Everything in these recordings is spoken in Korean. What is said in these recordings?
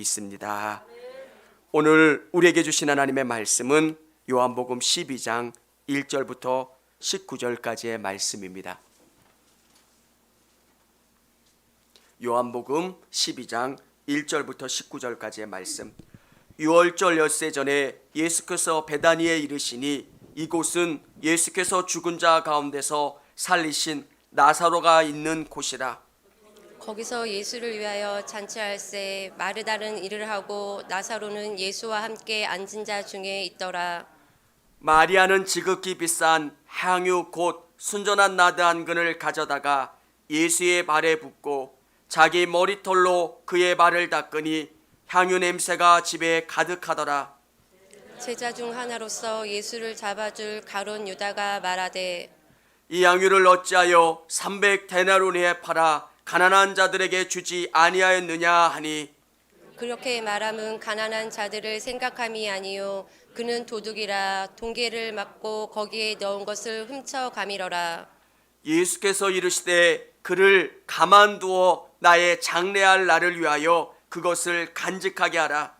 믿습니다. 오늘 우리에게 주신 하나님의 말씀은 요한복음 12장 1절부터 19절까지의 말씀입니다. 요한복음 12장 1절부터 19절까지의 말씀. 6월절 엿새 전에 예수께서 베다니에 이르시니 이곳은 예수께서 죽은 자 가운데서 살리신 나사로가 있는 곳이라. 거기서 예수를 위하여 잔치할새 마르다는 일을 하고 나사로는 예수와 함께 앉은 자 중에 있더라. 마리아는 지극히 비싼 향유 곧 순전한 나드 한 근을 가져다가 예수의 발에 붓고 자기 머리털로 그의 발을 닦으니 향유 냄새가 집에 가득하더라. 제자 중 하나로서 예수를 잡아줄 가룟 유다가 말하되 이 향유를 어찌하여 300데나리온에 팔아 가난한 자들에게 주지 아니하였느냐 하니, 그렇게 말함은 가난한 자들을 생각함이 아니요 그는 도둑이라 동계를 맞고 거기에 넣은 것을 훔쳐 가미러라. 예수께서 이르시되 그를 가만두어 나의 장래할 날을 위하여 그것을 간직하게 하라.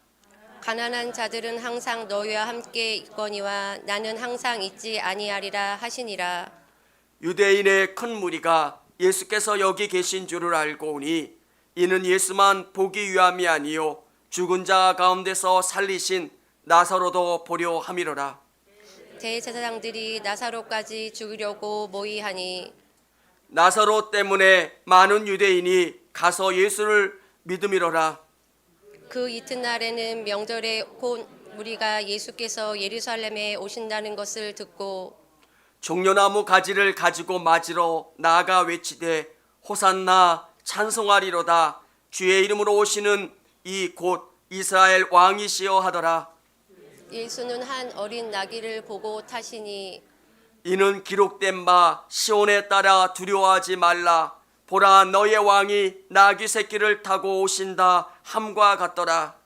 가난한 자들은 항상 너희와 함께 있거니와 나는 항상 있지 아니하리라 하시니라. 유대인의 큰 무리가 예수께서 여기 계신 줄을 알고 오니 이는 예수만 보기 위함이 아니요 죽은 자 가운데서 살리신 나사로도 보려 함이로라. 대제사장들이 나사로까지 죽이려고 모의하니 나사로 때문에 많은 유대인이 가서 예수를 믿음이로라. 그 이튿날에는 명절에 곧 무리가 예수께서 예루살렘에 오신다는 것을 듣고 종려나무 가지를 가지고 맞으러 나아가 외치되 호산나 찬송하리로다. 주의 이름으로 오시는 이 곧 이스라엘 왕이시여 하더라. 예수는 한 어린 나귀를 보고 타시니 이는 기록된 바 시온에 따라 두려워하지 말라. 보라 너의 왕이 나귀 새끼를 타고 오신다 함과 같더라.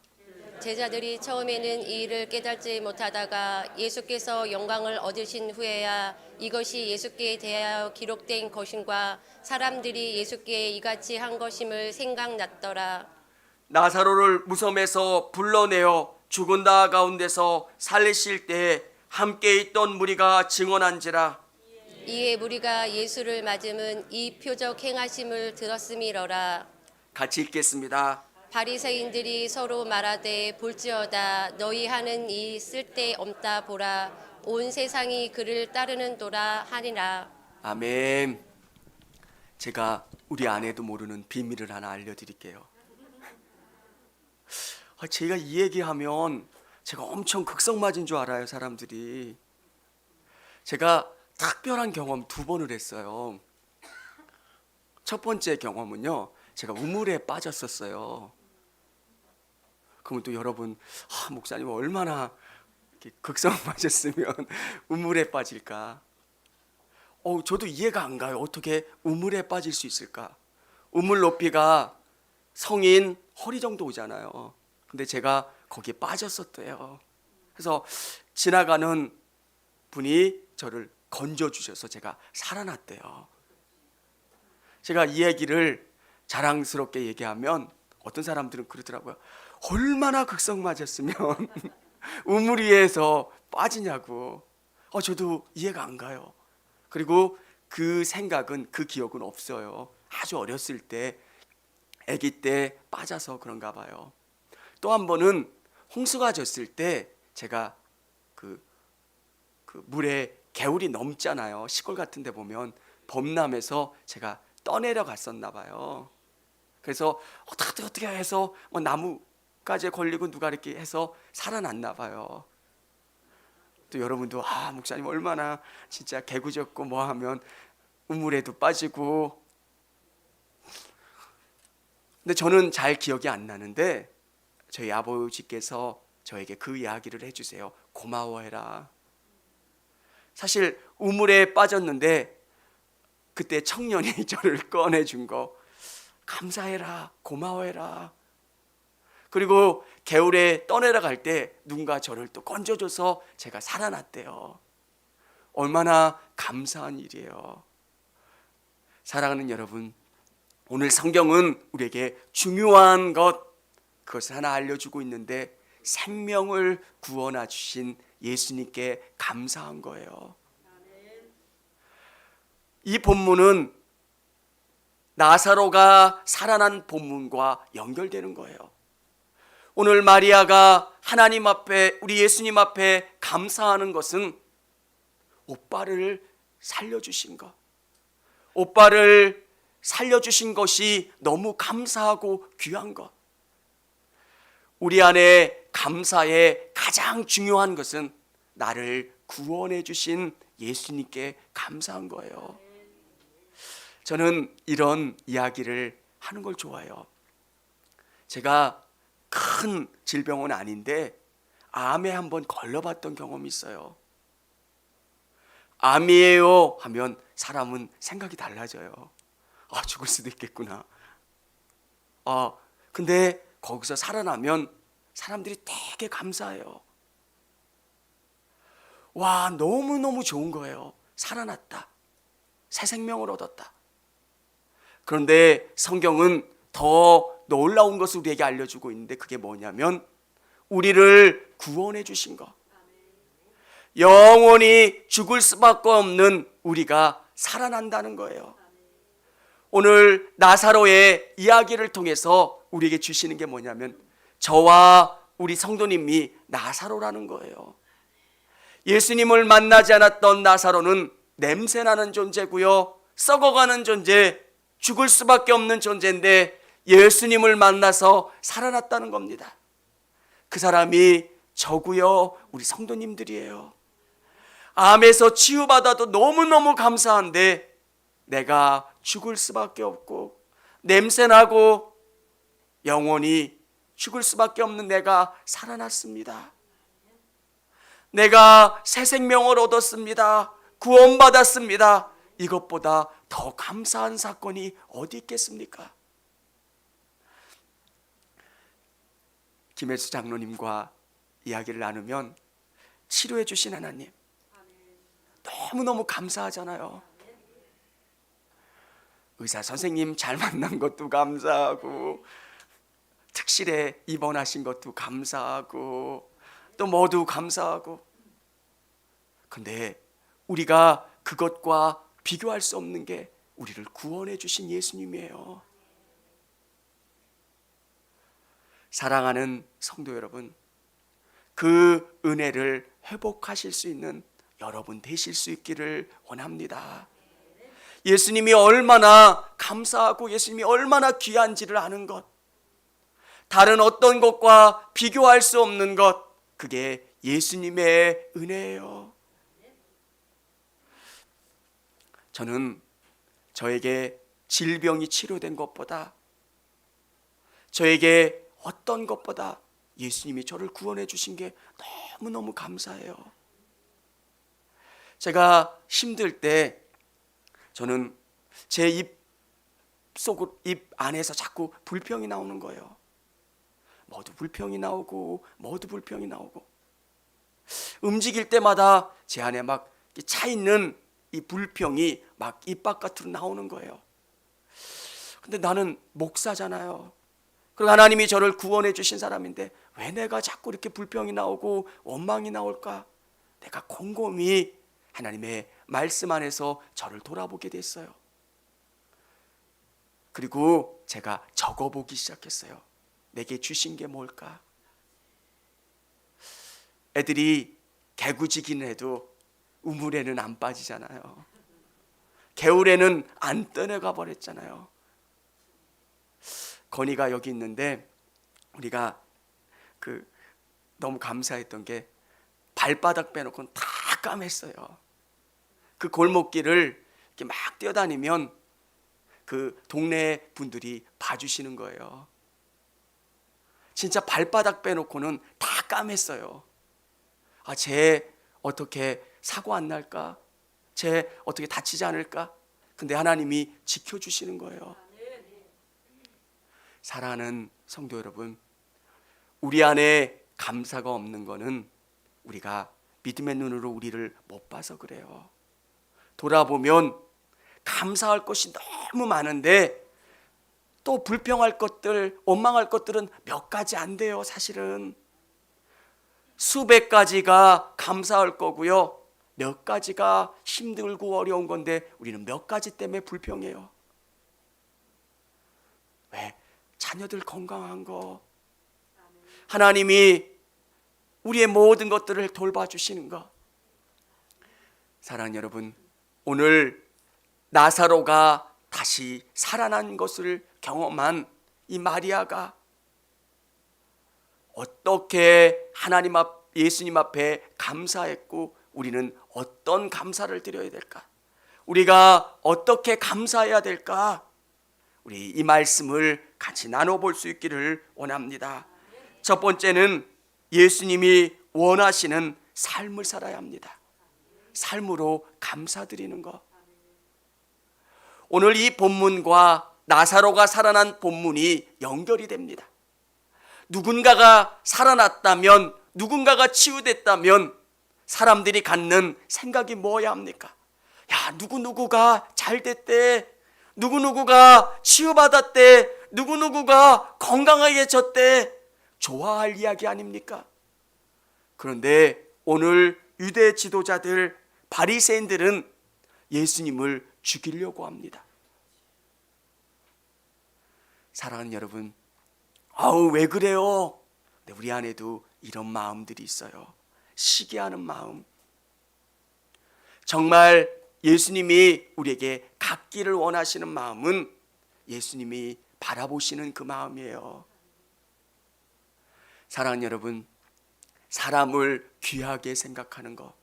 제자들이 처음에는 이 일을 깨닫지 못하다가 예수께서 영광을 얻으신 후에야 이것이 예수께 대하여 기록된 것임과 사람들이 예수께 이같이 한 것임을 생각났더라. 나사로를 무덤에서 불러내어 죽은 자 가운데서 살리실 때에 함께 있던 무리가 증언한지라. 이에 무리가 예수를 맞음은 이 표적 행하심을 들었음이러라. 같이 읽겠습니다. 바리새인들이 서로 말하되 볼지어다 너희 하는 이 쓸데없다 보라 온 세상이 그를 따르는도라 하니라. 아멘. 제가 우리 아내도 모르는 비밀을 하나 알려드릴게요. 제가 이 얘기하면 제가 엄청 극성맞은 줄 알아요, 사람들이. 제가 특별한 경험 2번을 했어요. 첫 번째 경험은요, 제가 우물에 빠졌었어요. 그러면 또 여러분, 목사님 얼마나 극성맞았으면 우물에 빠질까? 저도 이해가 안 가요. 어떻게 우물에 빠질 수 있을까? 우물 높이가 성인 허리 정도 오잖아요. 근데 제가 거기에 빠졌었대요. 그래서 지나가는 분이 저를 건져주셔서 제가 살아났대요. 제가 이 얘기를 자랑스럽게 얘기하면 어떤 사람들은 그러더라고요. 얼마나 극성맞았으면 우물 위에서 빠지냐고. 저도 이해가 안 가요. 그리고 그 생각은, 그 기억은 없어요. 아주 어렸을 때, 아기 때 빠져서 그런가 봐요. 또 한 번은 홍수가 졌을 때 제가 그 물에 개울이 넘잖아요. 시골 같은 데 보면 범람해서 제가 떠내려 갔었나 봐요. 그래서 어떻게 해서 나무까지 걸리고 누가 이렇게 해서 살아났나 봐요. 또 여러분도 목사님 얼마나 진짜 개구졌고 뭐 하면 우물에도 빠지고. 근데 저는 잘 기억이 안 나는데 저희 아버지께서 저에게 그 이야기를 해주세요. 고마워해라. 사실 우물에 빠졌는데 그때 청년이 저를 꺼내준 거 감사해라, 고마워해라. 그리고 개울에 떠내려갈 때 누군가 저를 또 건져줘서 제가 살아났대요. 얼마나 감사한 일이에요. 사랑하는 여러분, 오늘 성경은 우리에게 중요한 것, 그것을 하나 알려주고 있는데 생명을 구원해 주신 예수님께 감사한 거예요. 이 본문은 나사로가 살아난 본문과 연결되는 거예요. 오늘 마리아가 하나님 앞에, 우리 예수님 앞에 감사하는 것은 오빠를 살려주신 것, 오빠를 살려주신 것이 너무 감사하고 귀한 것. 우리 안에 감사의 가장 중요한 것은 나를 구원해 주신 예수님께 감사한 거예요. 저는 이런 이야기를 하는 걸 좋아해요. 제가 큰 질병은 아닌데 암에 한번 걸려봤던 경험이 있어요. 암이에요 하면 사람은 생각이 달라져요. 죽을 수도 있겠구나. 근데 거기서 살아나면 사람들이 되게 감사해요. 와, 너무너무 좋은 거예요. 살아났다. 새 생명을 얻었다. 그런데 성경은 더 놀라운 것을 우리에게 알려주고 있는데 그게 뭐냐면 우리를 구원해 주신 것. 영원히 죽을 수밖에 없는 우리가 살아난다는 거예요. 오늘 나사로의 이야기를 통해서 우리에게 주시는 게 뭐냐면 저와 우리 성도님이 나사로라는 거예요. 예수님을 만나지 않았던 나사로는 냄새나는 존재고요, 썩어가는 존재, 죽을 수밖에 없는 존재인데 예수님을 만나서 살아났다는 겁니다. 그 사람이 저고요, 우리 성도님들이에요. 암에서 치유받아도 너무너무 감사한데 내가 죽을 수밖에 없고 냄새나고 영원히 죽을 수밖에 없는 내가 살아났습니다. 내가 새 생명을 얻었습니다. 구원받았습니다. 이것보다 더 감사한 사건이 어디 있겠습니까? 김혜수 장로님과 이야기를 나누면 치료해 주신 하나님 너무너무 감사하잖아요. 의사 선생님 잘 만난 것도 감사하고 특실에 입원하신 것도 감사하고 또 모두 감사하고, 근데 우리가 그것과 비교할 수 없는 게 우리를 구원해 주신 예수님이에요. 사랑하는 성도 여러분, 그 은혜를 회복하실 수 있는 여러분 되실 수 있기를 원합니다. 예수님이 얼마나 감사하고 예수님이 얼마나 귀한지를 아는 것, 다른 어떤 것과 비교할 수 없는 것, 그게 예수님의 은혜예요. 저는 저에게 질병이 치료된 것보다, 저에게 어떤 것보다 예수님이 저를 구원해 주신 게 너무너무 감사해요. 제가 힘들 때 저는 제 입 안에서 자꾸 불평이 나오는 거예요. 모두 불평이 나오고 움직일 때마다 제 안에 막 차 있는 이 불평이 막 입 바깥으로 나오는 거예요. 근데 나는 목사잖아요. 그리고 하나님이 저를 구원해 주신 사람인데 왜 내가 자꾸 이렇게 불평이 나오고 원망이 나올까? 내가 곰곰이 하나님의 말씀 안에서 저를 돌아보게 됐어요. 그리고 제가 적어보기 시작했어요. 내게 주신 게 뭘까? 애들이 개구지기는 해도 우물에는 안 빠지잖아요. 겨울에는 안 떠내가 버렸잖아요. 건이가 여기 있는데 우리가 너무 감사했던 게 발바닥 빼놓고는 다 까맸어요. 그 골목길을 이렇게 막 뛰어다니면 그 동네 분들이 봐주시는 거예요. 진짜 발바닥 빼놓고는 다 까맸어요. 쟤 어떻게 사고 안 날까? 쟤 어떻게 다치지 않을까? 근데 하나님이 지켜주시는 거예요. 사랑하는 성도 여러분, 우리 안에 감사가 없는 거는 우리가 믿음의 눈으로 우리를 못 봐서 그래요. 돌아보면 감사할 것이 너무 많은데 또 불평할 것들, 원망할 것들은 몇 가지 안 돼요. 사실은 수백 가지가 감사할 거고요, 몇 가지가 힘들고 어려운 건데 우리는 몇 가지 때문에 불평해요. 왜? 자녀들 건강한 거, 하나님이 우리의 모든 것들을 돌봐주시는 것. 사랑하는 여러분, 오늘 나사로가 다시 살아난 것을 경험한 이 마리아가 어떻게 하나님 앞, 예수님 앞에 감사했고 우리는 어떤 감사를 드려야 될까? 우리가 어떻게 감사해야 될까? 우리 이 말씀을 같이 나눠볼 수 있기를 원합니다. 첫 번째는 예수님이 원하시는 삶을 살아야 합니다. 삶으로 감사드리는 것. 오늘 이 본문과 나사로가 살아난 본문이 연결이 됩니다. 누군가가 살아났다면, 누군가가 치유됐다면 사람들이 갖는 생각이 뭐야 합니까? 야, 누구누구가 잘 됐대, 누구누구가 치유받았대, 누구누구가 건강해졌대, 좋아할 이야기 아닙니까? 그런데 오늘 유대 지도자들, 바리새인들은 예수님을 죽이려고 합니다. 사랑하는 여러분, 아우 왜 그래요? 근데 우리 안에도 이런 마음들이 있어요. 시기하는 마음. 정말 예수님이 우리에게 갖기를 원하시는 마음은 예수님이 바라보시는 그 마음이에요. 사랑하는 여러분, 사람을 귀하게 생각하는 것,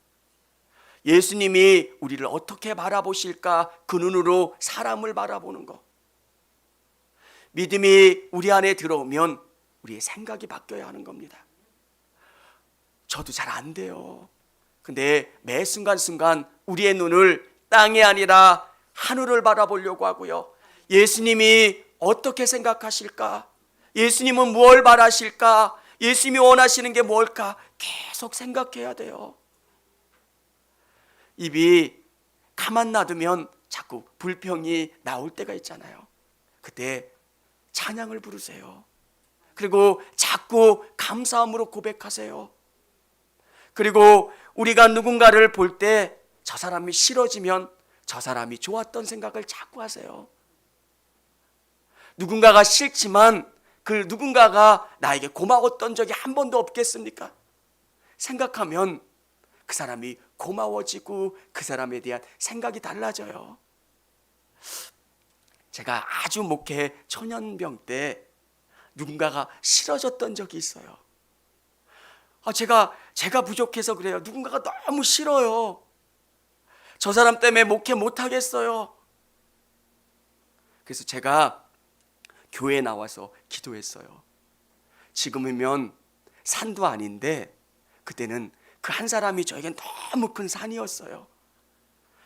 예수님이 우리를 어떻게 바라보실까, 그 눈으로 사람을 바라보는 것. 믿음이 우리 안에 들어오면 우리의 생각이 바뀌어야 하는 겁니다. 저도 잘 안 돼요. 근데 매 순간순간 우리의 눈을 땅이 아니라 하늘을 바라보려고 하고요, 예수님이 어떻게 생각하실까, 예수님은 무엇을 바라실까, 예수님이 원하시는 게 뭘까 계속 생각해야 돼요. 입이 가만 놔두면 자꾸 불평이 나올 때가 있잖아요. 그때 찬양을 부르세요. 그리고 자꾸 감사함으로 고백하세요. 그리고 우리가 누군가를 볼 때 저 사람이 싫어지면 저 사람이 좋았던 생각을 자꾸 하세요. 누군가가 싫지만 그 누군가가 나에게 고마웠던 적이 한 번도 없겠습니까? 생각하면 그 사람이 고마워지고 그 사람에 대한 생각이 달라져요. 제가 아주 목회 초년병 때 누군가가 싫어졌던 적이 있어요. 제가 부족해서 그래요. 누군가가 너무 싫어요. 저 사람 때문에 목회 못하겠어요. 그래서 제가 교회에 나와서 기도했어요. 지금이면 산도 아닌데 그때는 그 한 사람이 저에겐 너무 큰 산이었어요.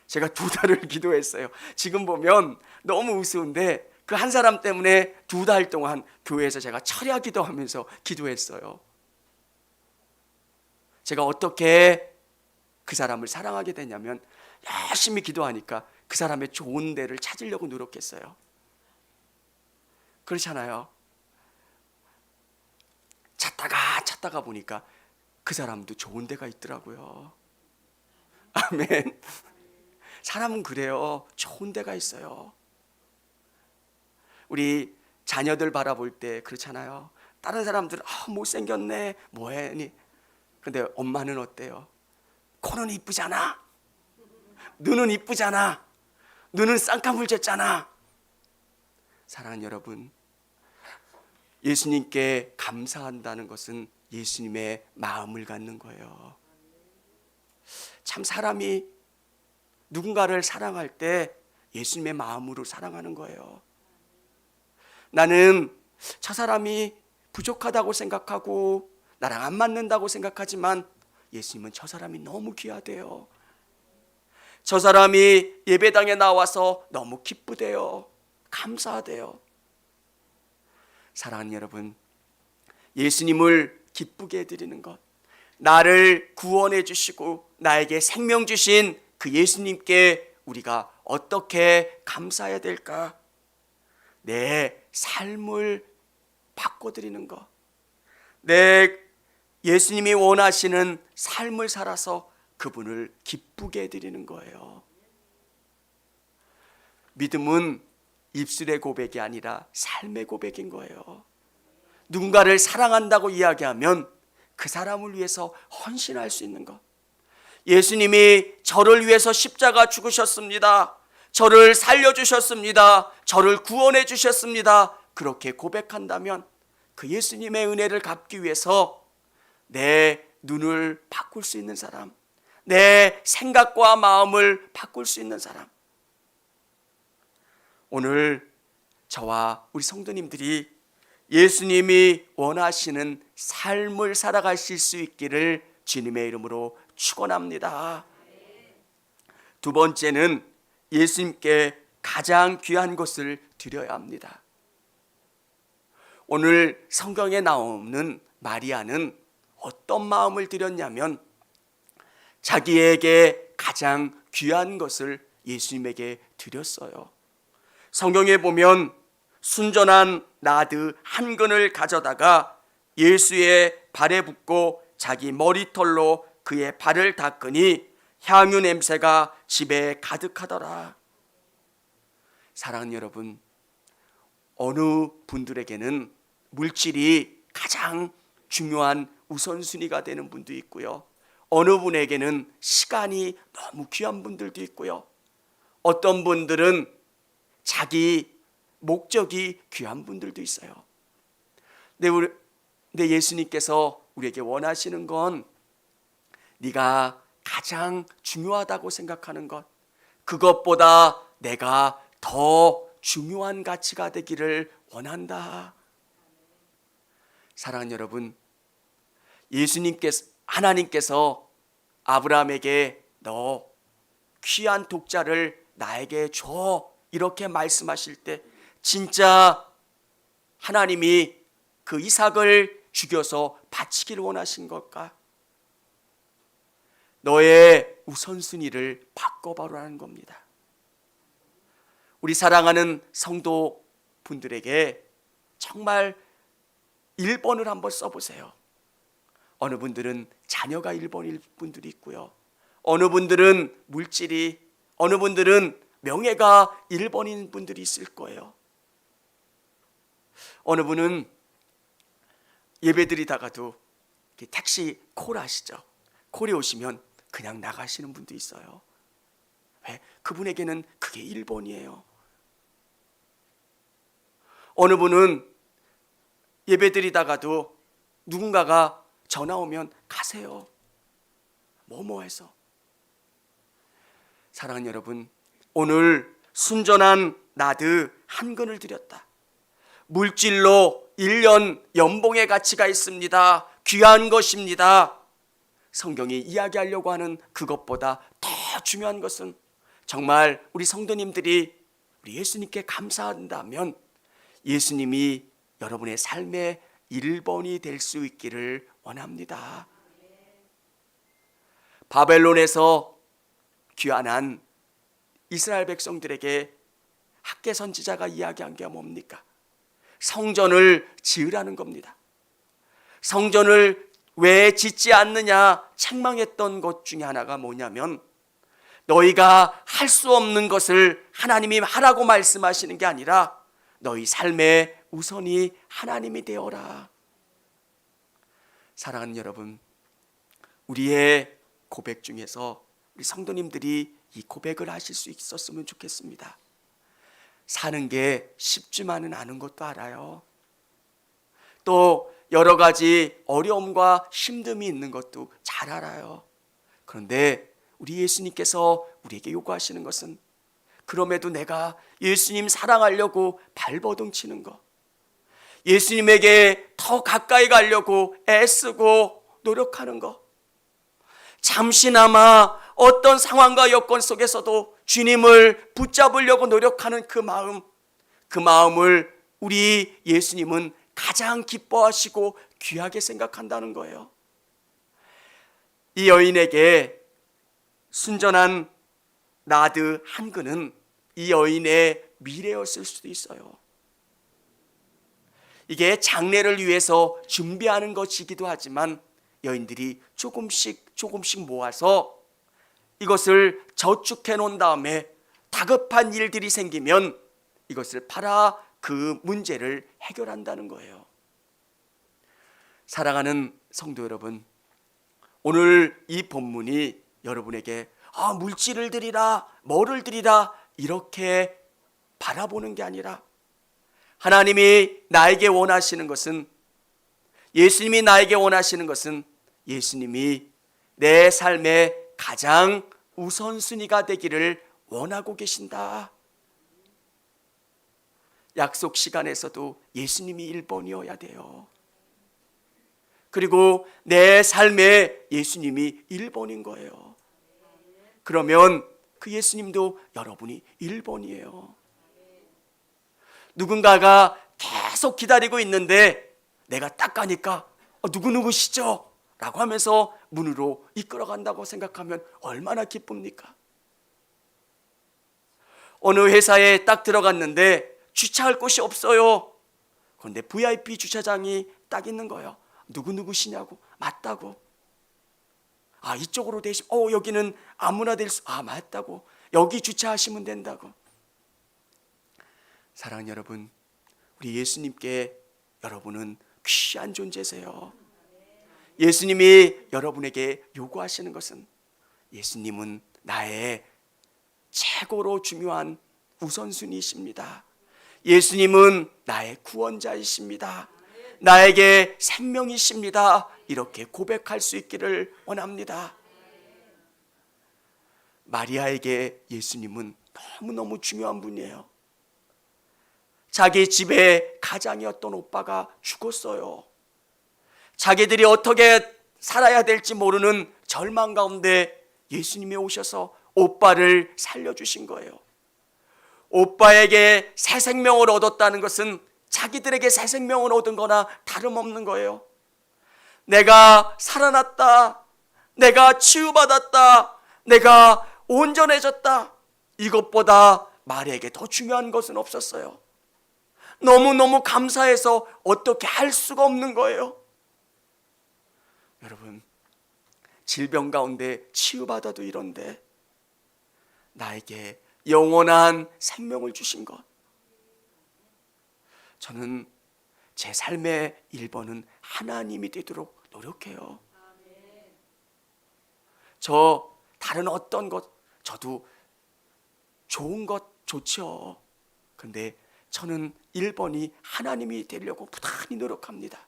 제가 2달을 기도했어요. 지금 보면 너무 우스운데 그 한 사람 때문에 2달 동안 교회에서 제가 철야 기도하면서 기도했어요. 제가 어떻게 그 사람을 사랑하게 됐냐면 열심히 기도하니까 그 사람의 좋은 데를 찾으려고 노력했어요. 그렇잖아요. 찾다가 보니까 그 사람도 좋은 데가 있더라고요. 아멘. 사람은 그래요. 좋은 데가 있어요. 우리 자녀들 바라볼 때 그렇잖아요. 다른 사람들은 못생겼네, 뭐해니. 근데 엄마는 어때요? 코는 이쁘잖아, 눈은 이쁘잖아, 눈은 쌍꺼풀 졌잖아. 사랑하는 여러분, 예수님께 감사한다는 것은 예수님의 마음을 갖는 거예요. 참 사람이 누군가를 사랑할 때 예수님의 마음으로 사랑하는 거예요. 나는 저 사람이 부족하다고 생각하고 나랑 안 맞는다고 생각하지만 예수님은 저 사람이 너무 귀하대요. 저 사람이 예배당에 나와서 너무 기쁘대요. 감사하대요. 사랑하는 여러분, 예수님을 기쁘게 해드리는 것, 나를 구원해 주시고 나에게 생명 주신 그 예수님께 우리가 어떻게 감사해야 될까? 내 삶을 바꿔드리는 것, 내 예수님이 원하시는 삶을 살아서 그분을 기쁘게 해드리는 거예요. 믿음은 입술의 고백이 아니라 삶의 고백인 거예요. 누군가를 사랑한다고 이야기하면 그 사람을 위해서 헌신할 수 있는 것. 예수님이 저를 위해서 십자가 죽으셨습니다. 저를 살려주셨습니다. 저를 구원해 주셨습니다. 그렇게 고백한다면 그 예수님의 은혜를 갚기 위해서 내 눈을 바꿀 수 있는 사람, 내 생각과 마음을 바꿀 수 있는 사람, 오늘 저와 우리 성도님들이 예수님이 원하시는 삶을 살아가실 수 있기를 주님의 이름으로 축원합니다. 두 번째는 예수님께 가장 귀한 것을 드려야 합니다. 오늘 성경에 나오는 마리아는 어떤 마음을 드렸냐면 자기에게 가장 귀한 것을 예수님에게 드렸어요. 성경에 보면 순전한 나드 한 근을 가져다가 예수의 발에 붓고 자기 머리털로 그의 발을 닦으니 향유 냄새가 집에 가득하더라. 사랑하는 여러분, 어느 분들에게는 물질이 가장 중요한 우선순위가 되는 분도 있고요, 어느 분에게는 시간이 너무 귀한 분들도 있고요, 어떤 분들은 자기 목적이 귀한 분들도 있어요. 근데 예수님께서 우리에게 원하시는 건 네가 가장 중요하다고 생각하는 것, 그것보다 내가 더 중요한 가치가 되기를 원한다. 사랑하는 여러분, 하나님께서 아브라함에게 너 귀한 독자를 나에게 줘 이렇게 말씀하실 때 진짜 하나님이 그 이삭을 죽여서 바치기를 원하신 걸까? 너의 우선순위를 바꿔보라는 겁니다. 우리 사랑하는 성도분들에게 정말 1번을 한번 써보세요. 어느 분들은 자녀가 1번일 분들이 있고요, 어느 분들은 물질이, 어느 분들은 명예가 1번인 분들이 있을 거예요. 어느 분은 예배드리다가도 택시 콜 아시죠? 콜이 오시면 그냥 나가시는 분도 있어요. 왜? 그분에게는 그게 1번이에요. 어느 분은 예배드리다가도 누군가가 전화 오면 가세요. 뭐해서. 사랑하는 여러분, 오늘 순전한 나드 한 근을 드렸다. 물질로 1년 연봉의 가치가 있습니다. 귀한 것입니다. 성경이 이야기하려고 하는 그것보다 더 중요한 것은 정말 우리 성도님들이 우리 예수님께 감사한다면 예수님이 여러분의 삶의 1번이 될 수 있기를 원합니다. 바벨론에서 귀환한 이스라엘 백성들에게 학개 선지자가 이야기한 게 뭡니까? 성전을 지으라는 겁니다. 성전을 왜 짓지 않느냐 책망했던 것 중에 하나가 뭐냐면 너희가 할 수 없는 것을 하나님이 하라고 말씀하시는 게 아니라 너희 삶의 우선이 하나님이 되어라. 사랑하는 여러분, 우리의 고백 중에서 우리 성도님들이 이 고백을 하실 수 있었으면 좋겠습니다. 사는 게 쉽지만은 않은 것도 알아요. 또 여러 가지 어려움과 힘듦이 있는 것도 잘 알아요. 그런데 우리 예수님께서 우리에게 요구하시는 것은 그럼에도 내가 예수님 사랑하려고 발버둥 치는 것, 예수님에게 더 가까이 가려고 애쓰고 노력하는 것, 잠시나마 어떤 상황과 여건 속에서도 주님을 붙잡으려고 노력하는 그 마음을 우리 예수님은 가장 기뻐하시고 귀하게 생각한다는 거예요. 이 여인에게 순전한 나드 한 근은 이 여인의 미래였을 수도 있어요. 이게 장례를 위해서 준비하는 것이기도 하지만 여인들이 조금씩 모아서 이것을 저축해 놓은 다음에 다급한 일들이 생기면 이것을 팔아 그 문제를 해결한다는 거예요. 사랑하는 성도 여러분, 오늘 이 본문이 여러분에게 물질을 드리라, 뭐를 드리라 이렇게 바라보는 게 아니라 하나님이 나에게 원하시는 것은, 예수님이 나에게 원하시는 것은 예수님이 내 삶의 가장 우선순위가 되기를 원하고 계신다. 약속 시간에서도 예수님이 1번이어야 돼요. 그리고 내 삶에 예수님이 1번인 거예요. 그러면 그 예수님도 여러분이 1번이에요. 누군가가 계속 기다리고 있는데 내가 딱 가니까 누구누구시죠? 라고 하면서 문으로 이끌어간다고 생각하면 얼마나 기쁩니까? 어느 회사에 딱 들어갔는데 주차할 곳이 없어요. 그런데 VIP 주차장이 딱 있는 거예요. 누구누구시냐고. 맞다고. 이쪽으로 대신 여기는 아무나 될 수. 맞다고. 여기 주차하시면 된다고. 사랑하는 여러분, 우리 예수님께 여러분은 귀한 존재세요. 예수님이 여러분에게 요구하시는 것은, 예수님은 나의 최고로 중요한 우선순위이십니다. 예수님은 나의 구원자이십니다. 나에게 생명이십니다. 이렇게 고백할 수 있기를 원합니다. 마리아에게 예수님은 너무너무 중요한 분이에요. 자기 집에 가장이었던 오빠가 죽었어요. 자기들이 어떻게 살아야 될지 모르는 절망 가운데 예수님이 오셔서 오빠를 살려주신 거예요. 오빠에게 새 생명을 얻었다는 것은 자기들에게 새 생명을 얻은 거나 다름없는 거예요. 내가 살아났다, 내가 치유받았다, 내가 온전해졌다, 이것보다 마리아에게 더 중요한 것은 없었어요. 너무너무 감사해서 어떻게 할 수가 없는 거예요. 여러분, 질병 가운데 치유받아도 이런데 나에게 영원한 생명을 주신 것, 저는 제 삶의 1번은 하나님이 되도록 노력해요. 저 다른 어떤 것, 저도 좋은 것 좋죠. 그런데 저는 1번이 하나님이 되려고 부단히 노력합니다.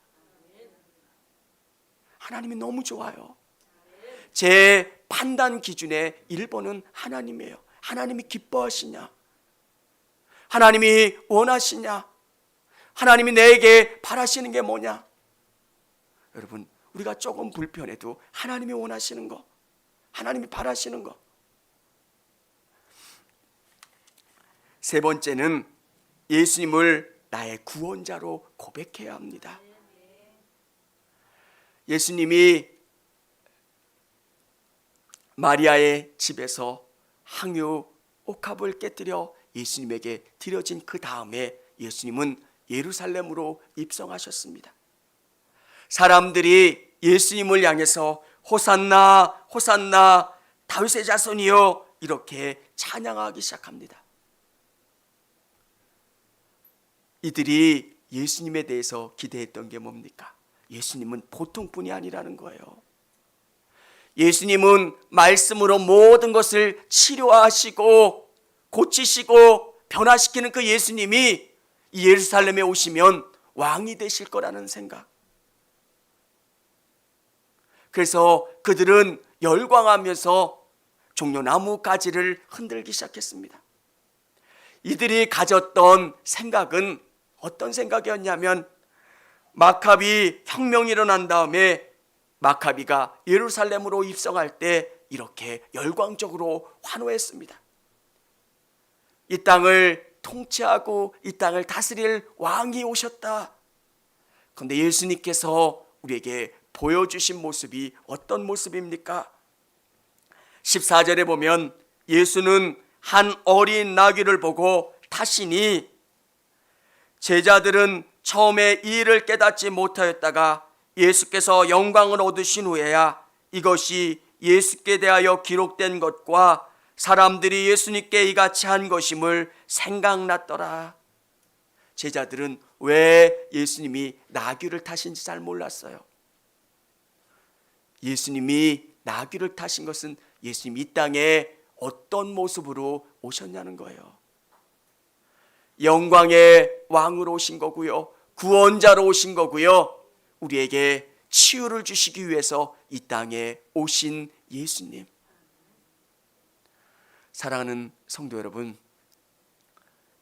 하나님이 너무 좋아요. 제 판단 기준의 1번은 하나님이에요. 하나님이 기뻐하시냐? 하나님이 원하시냐? 하나님이 내게 바라시는 게 뭐냐? 여러분, 우리가 조금 불편해도 하나님이 원하시는 거, 하나님이 바라시는 거. 세 번째는 예수님을 나의 구원자로 고백해야 합니다. 예수님이 마리아의 집에서 항유 옥합을 깨뜨려 예수님에게 드려진 그 다음에 예수님은 예루살렘으로 입성하셨습니다. 사람들이 예수님을 향해서 호산나 호산나 다윗의 자손이여 이렇게 찬양하기 시작합니다. 이들이 예수님에 대해서 기대했던 게 뭡니까? 예수님은 보통 분이 아니라는 거예요. 예수님은 말씀으로 모든 것을 치료하시고 고치시고 변화시키는 그 예수님이 이 예루살렘에 오시면 왕이 되실 거라는 생각. 그래서 그들은 열광하면서 종려나무 가지를 흔들기 시작했습니다. 이들이 가졌던 생각은 어떤 생각이었냐면, 마카비 혁명이 일어난 다음에 마카비가 예루살렘으로 입성할 때 이렇게 열광적으로 환호했습니다. 이 땅을 통치하고 이 땅을 다스릴 왕이 오셨다. 그런데 예수님께서 우리에게 보여주신 모습이 어떤 모습입니까? 14절에 보면 예수는 한 어린 나귀를 보고 타시니 제자들은 처음에 이 일을 깨닫지 못하였다가 예수께서 영광을 얻으신 후에야 이것이 예수께 대하여 기록된 것과 사람들이 예수님께 이같이 한 것임을 생각났더라. 제자들은 왜 예수님이 나귀를 타신지 잘 몰랐어요. 예수님이 나귀를 타신 것은 예수님 이 땅에 어떤 모습으로 오셨냐는 거예요. 영광의 왕으로 오신 거고요, 구원자로 오신 거고요, 우리에게 치유를 주시기 위해서 이 땅에 오신 예수님. 사랑하는 성도 여러분,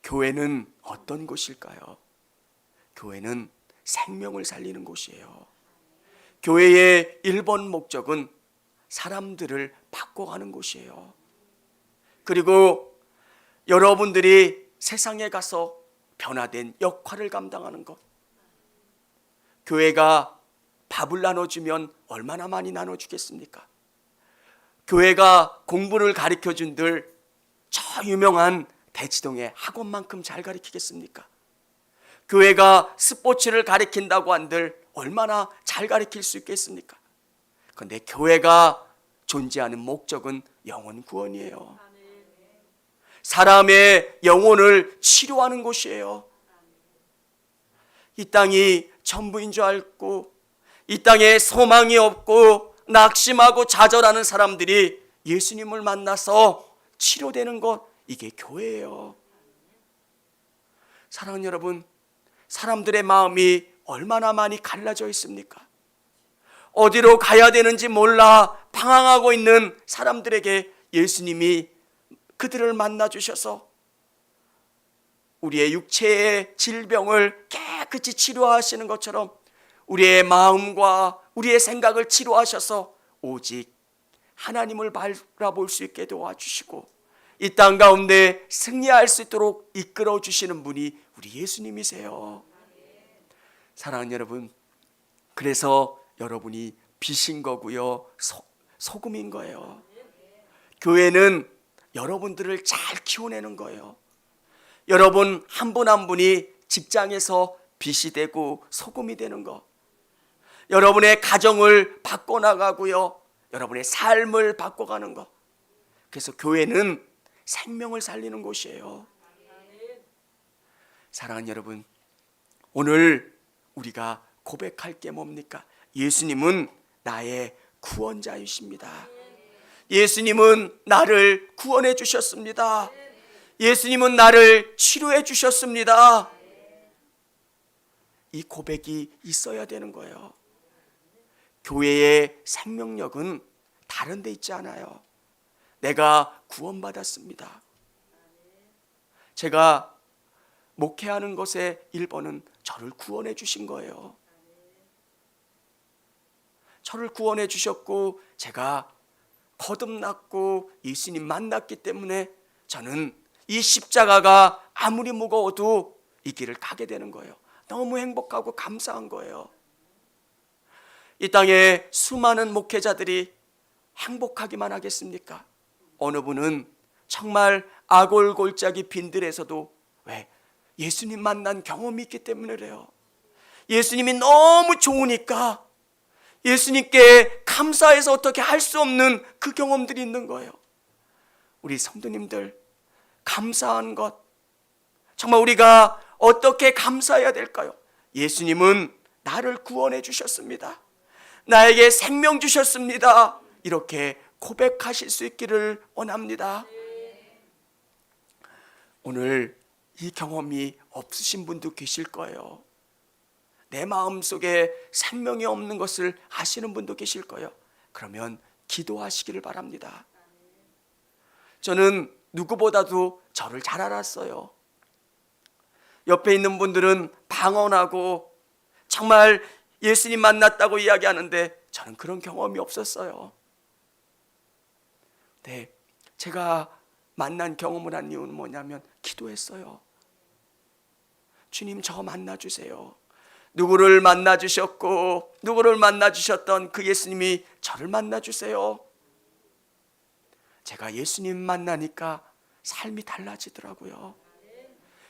교회는 어떤 곳일까요? 교회는 생명을 살리는 곳이에요. 교회의 1번 목적은 사람들을 바꿔가는 곳이에요. 그리고 여러분들이 세상에 가서 변화된 역할을 감당하는 것. 교회가 밥을 나눠주면 얼마나 많이 나눠주겠습니까? 교회가 공부를 가르쳐준들 저 유명한 대치동의 학원만큼 잘 가르치겠습니까? 교회가 스포츠를 가르친다고 한들 얼마나 잘 가르칠 수 있겠습니까? 그런데 교회가 존재하는 목적은 영혼 구원이에요. 사람의 영혼을 치료하는 곳이에요. 이 땅이 전부인 줄 알고 이 땅에 소망이 없고 낙심하고 좌절하는 사람들이 예수님을 만나서 치료되는 것, 이게 교회예요. 사랑하는 여러분, 사람들의 마음이 얼마나 많이 갈라져 있습니까? 어디로 가야 되는지 몰라 방황하고 있는 사람들에게 예수님이 그들을 만나 주셔서 우리의 육체의 질병을 깨끗이 치료하시는 것처럼 우리의 마음과 우리의 생각을 치료하셔서 오직 하나님을 바라볼 수 있게 도와주시고 이 땅 가운데 승리할 수 있도록 이끌어 주시는 분이 우리 예수님이세요. 사랑하는 여러분, 그래서 여러분이 빛인 거고요, 소금인 거예요. 교회는 여러분들을 잘 키워내는 거예요. 여러분 한 분 한 분이 직장에서 빛이 되고 소금이 되는 거, 여러분의 가정을 바꿔나가고요, 여러분의 삶을 바꿔가는 거. 그래서 교회는 생명을 살리는 곳이에요. 사랑하는 여러분, 오늘 우리가 고백할 게 뭡니까? 예수님은 나의 구원자이십니다. 예수님은 나를 구원해 주셨습니다. 예수님은 나를 치료해 주셨습니다. 이 고백이 있어야 되는 거예요. 교회의 생명력은 다른 데 있지 않아요. 내가 구원받았습니다. 제가 목회하는 것의 1번은 저를 구원해 주신 거예요. 저를 구원해 주셨고 제가 거듭났고 예수님 만났기 때문에 저는 이 십자가가 아무리 무거워도 이 길을 가게 되는 거예요. 너무 행복하고 감사한 거예요. 이 땅에 수많은 목회자들이 행복하기만 하겠습니까? 어느 분은 정말 아골골짜기 빈들에서도 왜? 예수님 만난 경험이 있기 때문에 그래요. 예수님이 너무 좋으니까 예수님께 감사해서 어떻게 할 수 없는 그 경험들이 있는 거예요. 우리 성도님들, 감사한 것, 정말 우리가 어떻게 감사해야 될까요? 예수님은 나를 구원해 주셨습니다. 나에게 생명 주셨습니다. 이렇게 고백하실 수 있기를 원합니다. 오늘 이 경험이 없으신 분도 계실 거예요. 내 마음속에 생명이 없는 것을 아시는 분도 계실 거예요. 그러면 기도하시기를 바랍니다. 저는 누구보다도 저를 잘 알았어요. 옆에 있는 분들은 방언하고 정말 예수님 만났다고 이야기하는데 저는 그런 경험이 없었어요. 네, 제가 만난 경험을 한 이유는 뭐냐면 기도했어요. 주님, 저 만나주세요. 누구를 만나주셨고 누구를 만나주셨던 그 예수님이 저를 만나주세요. 제가 예수님 만나니까 삶이 달라지더라고요.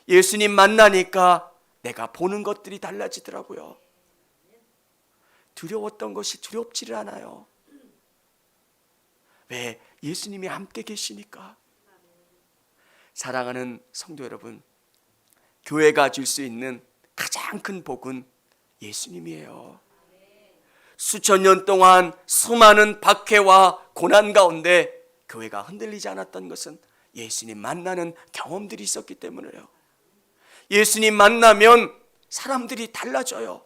예수님 만나니까 내가 보는 것들이 달라지더라고요. 두려웠던 것이 두렵지를 않아요. 왜? 예수님이 함께 계시니까. 사랑하는 성도 여러분, 교회가 줄 수 있는 가장 큰 복은 예수님이에요. 수천 년 동안 수많은 박해와 고난 가운데 교회가 흔들리지 않았던 것은 예수님 만나는 경험들이 있었기 때문이에요. 예수님 만나면 사람들이 달라져요.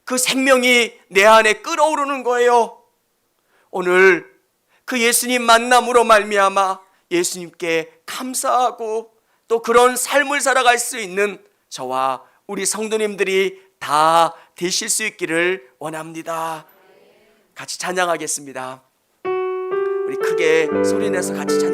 그 생명이 내 안에 끓어오르는 거예요. 오늘 그 예수님 만남으로 말미암아 예수님께 감사하고 또 그런 삶을 살아갈 수 있는 저와 우리 성도님들이 다 되실 수 있기를 원합니다. 같이 찬양하겠습니다. 우리 크게 소리내서 같이 찬양하겠습니다.